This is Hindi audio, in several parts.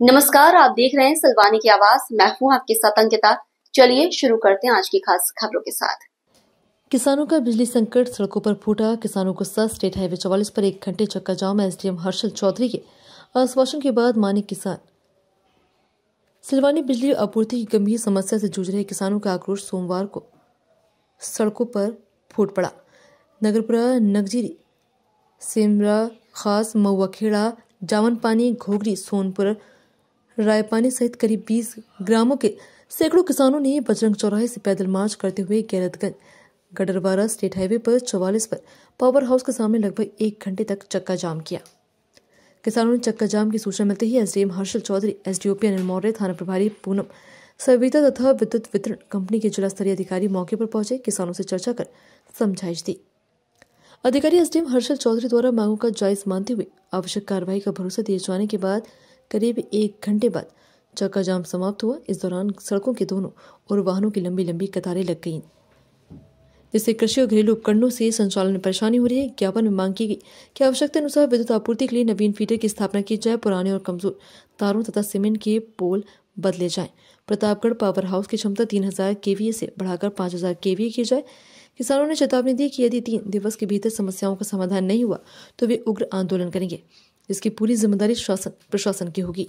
नमस्कार, आप देख रहे हैं सलवानी की आवाज। मैं हूं आपके साथ अंकिता। चलिए शुरू करते हैं आज की खास खबरों के साथ। किसानों का बिजली संकट सड़कों पर फूटा। किसानों को साथ स्टेट हाईवे 44 पर 1 घंटे चक्का जाम। एसडीएम हर्षल चौधरी के आश्वासन के बाद माने किसान। सिलवानी बिजली आपूर्ति की गंभीर समस्या से जूझ रहे किसानों का आक्रोश सोमवार को सड़कों पर फूट पड़ा। नगरपुरा, नगजीरी, सेमरा खास, मऊआखेड़ा, जामनपानी, घोगरी, सोनपुर, रायपानी सहित करीब 20 ग्रामों के सैकड़ों किसानों ने बजरंग चौराहे से पैदल मार्च करते हुए गैरतगंज गडरवारा स्टेट हाईवे पर 44 पर पावर हाउस के सामने लगभग 1 घंटे तक चक्का जाम किया। किसानों ने चक्का जाम की सूचना मिलते ही एसडीएम हर्षल चौधरी, एसडीओपी अनिल मौर्य, थाना प्रभारी पूनम सविता तथा विद्युत वितरण कंपनी के जिला स्तरीय अधिकारी मौके पर पहुंचे। किसानों से चर्चा कर समझाइश दी। अधिकारी एसडीएम हर्षल चौधरी द्वारा मांगों का जायज मानते हुए आवश्यक कार्रवाई का भरोसा दिए जाने के बाद करीब 1 घंटे बाद चक्का जाम समाप्त हुआ। इस दौरान सड़कों के दोनों और वाहनों की लंबी लंबी कतारें लग गईं, जिससे कृषि और घरेलू उपकरणों से संचालन में परेशानी हो रही है। ज्ञापन में मांग की गई कि आवश्यकता अनुसार विद्युत आपूर्ति के लिए नवीन फीडर की स्थापना की जाए, पुराने और कमजोर तारों तथा सीमेंट के पोल बदले जाएं। प्रतापगढ़ पावर हाउस की क्षमता 3000 केवीए से बढ़ाकर 5000 केवीए की जाए। किसानों ने चेतावनी दी कि यदि 3 दिवस के भीतर समस्याओं का समाधान नहीं हुआ तो वे उग्र आंदोलन करेंगे, जिसकी पूरी जिम्मेदारी प्रशासन की होगी।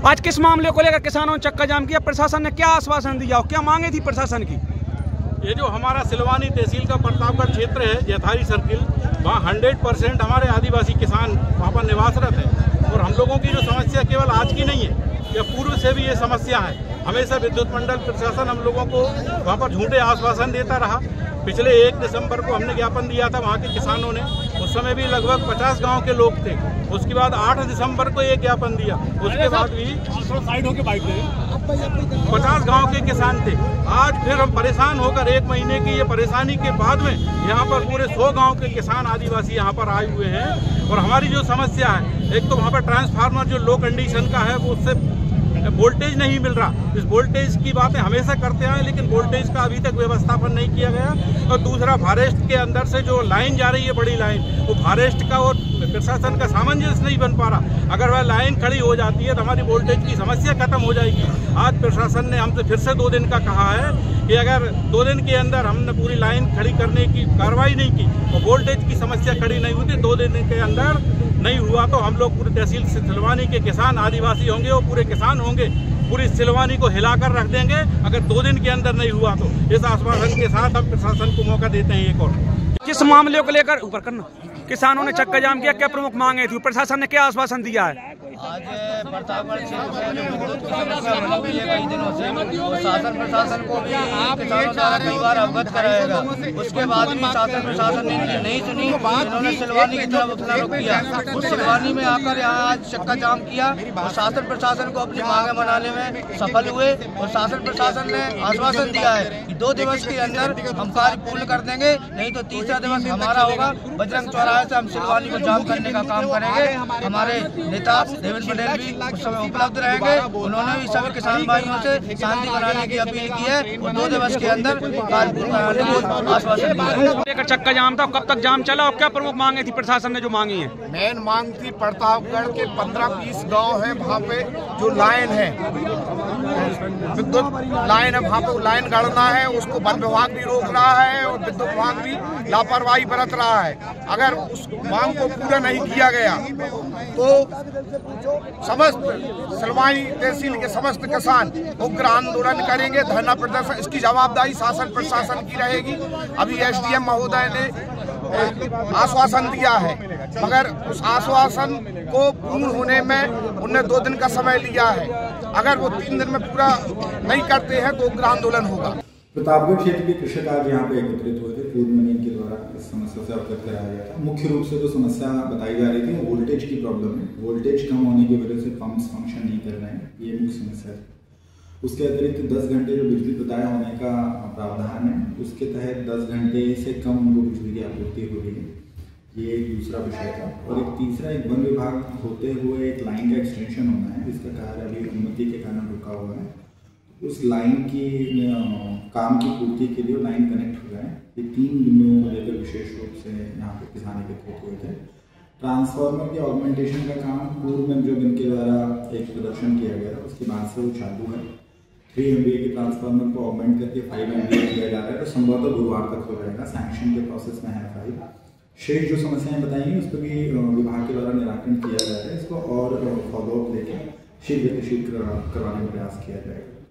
आज किस मामले को लेकर किसानों ने चक्का जाम किया? प्रशासन ने क्या आश्वासन दिया और क्या मांगे थी प्रशासन की? ये जो हमारा सिलवानी तहसील का प्रतापगढ़ क्षेत्र है, जैथारी सर्किल, वहाँ 100% हमारे आदिवासी किसान वहाँ पर निवासरत है। और हम लोगों की जो समस्या केवल आज की नहीं है, यह पूर्व से भी ये समस्या है। हमेशा विद्युत मंडल प्रशासन हम लोगों को वहाँ पर झूठे आश्वासन देता रहा। पिछले 1 दिसंबर को हमने ज्ञापन दिया था वहाँ के किसानों ने, उस समय भी लगभग 50 गांव के लोग थे। उसके बाद 8 दिसंबर को एक ज्ञापन दिया, उसके बाद भी 50 गांव के किसान थे। आज फिर हम परेशान होकर 1 महीने की ये परेशानी के बाद में यहाँ पर पूरे 100 गांव के किसान आदिवासी यहाँ पर आए हुए हैं। और हमारी जो समस्या है, एक तो वहाँ पर ट्रांसफार्मर जो लो कंडीशन का है, वो उससे वोल्टेज नहीं मिल रहा। इस वोल्टेज की बातें हमेशा करते आए, लेकिन वोल्टेज का अभी तक व्यवस्थापन नहीं किया गया। और दूसरा, फॉरेस्ट के अंदर से जो लाइन जा रही है, बड़ी लाइन, वो फॉरेस्ट का और प्रशासन का सामंजस्य नहीं बन पा रहा। अगर वह लाइन खड़ी हो जाती है तो हमारी वोल्टेज की समस्या खत्म हो जाएगी। आज प्रशासन ने हमसे फिर से 2 दिन का कहा है कि अगर 2 दिन के अंदर हमने पूरी लाइन खड़ी करने की कार्रवाई नहीं की और वोल्टेज की समस्या खड़ी नहीं हुई, 2 दिन के अंदर नहीं हुआ तो हम लोग पूरे तहसील सिलवानी के किसान आदिवासी होंगे और पूरे किसान होंगे, पूरी सिलवानी को हिलाकर रख देंगे। अगर 2 दिन के अंदर नहीं हुआ तो इस आश्वासन के साथ हम प्रशासन को मौका देते हैं। एक और किस मामले को लेकर ऊपर करना किसानों ने चक्का जाम किया? क्या प्रमुख मांगे थी? प्रशासन ने क्या आश्वासन दिया है? आज प्रतापगढ़ क्षेत्र में जो विद्युत की समस्या बनी हुई है कई दिनों से, वो शासन प्रशासन को भी किसानों द्वारा कई बार अवगत कराएगा। उसके बाद भी शासन प्रशासन ने नहीं सुनी। इन्होंने सिलवानी की तरफ अपना रुख किया और सिलवानी में आकर यहाँ आज चक्का जाम किया और शासन प्रशासन को अपनी मांगे मनाने में सफल हुए। और शासन प्रशासन ने आश्वासन दिया है कि 2 दिवस के अंदर हम कार्य पूर्ण कर देंगे, नहीं तो तीसरा दिवस हमारा होगा। बजरंग चौराहे से हम सिलवानी को जाम करने का काम करेंगे। हमारे नेता देवेंद्र पटेल भी उस समय उपलब्ध रहेंगे। उन्होंने भी सभी किसान भाइयों से शांति बनाने की अपील की है और 2 दिवस के अंदर कार्य पूर्ण कराने को आश्वासन दिया है। चक्का जाम था, कब तक जाम चला और क्या प्रमुख मांगे थी प्रशासन ने जो मांगी है? मेन मांग थी, प्रतापगढ़ के 15-20 गांव है, वहाँ पे जो लाइन है, विद्युत लाइन है, वहाँ पे लाइन गाड़ना है, उसको वन विभाग भी रोक रहा है और विद्युत विभाग भी लापरवाही बरत रहा है। अगर उस मांग को पूरा नहीं किया गया तो समस्त सिलवानी तहसील के समस्त किसान उग्र आंदोलन करेंगे, धरना प्रदर्शन। इसकी जवाबदारी शासन प्रशासन की रहेगी। अभी एसडीएम महोदय ने आश्वासन दिया है, मगर उस आश्वासन को पूर्ण होने में उन्हें 2 दिन का समय लिया है। अगर वो 3 दिन में पूरा नहीं करते हैं तो उग्र आंदोलन होगा। प्रतापगढ़ क्षेत्र के कृषक आज यहाँ पे एकत्रित हुए थे। पूर्व में इनके द्वारा इस समस्या से अवगत कराया गया था। मुख्य रूप से जो समस्या बताई जा रही थी वोल्टेज की प्रॉब्लम है। वोल्टेज कम होने की वजह से पंप्स फंक्शन नहीं कर रहे हैं, ये मुख्य समस्या है। उसके अतिरिक्त 10 घंटे जो बिजली प्रदाय होने का प्रावधान है, उसके तहत 10 घंटे से कम उनको बिजली की आपूर्ति हो रही है, ये एक दूसरा विषय था। और एक तीसरा, एक वन विभाग होते हुए एक लाइन का एक्सटेंशन होना है, जिसका कार्य अभी अनुमति के कारण रुका हुआ है। उस लाइन की काम की पूर्ति के लिए लाइन कनेक्ट हो जाए, ये 3 बिंदुओं को लेकर विशेष रूप से यहाँ पे किसान एकत्रित हुए थे। ट्रांसफार्मर के ऑगमेंटेशन का काम पूर्व में जो इनके तेज प्रदर्शन किया गया, उसके बाद से वो चालू है। 3 MVA के ट्रांसफार्मर को ऑगमेंट करके 5 MVA किया जा रहा है, तो संभवतः गुरुवार तक हो जाएगा। सैंक्शन के प्रोसेस में है फाइल। शेष जो समस्याएं बताई उस पर भी विभाग के द्वारा निराकरण किया जा रहा है। इसको और फॉलोअप लेके शीघ्र करवाने का प्रयास किया जाएगा।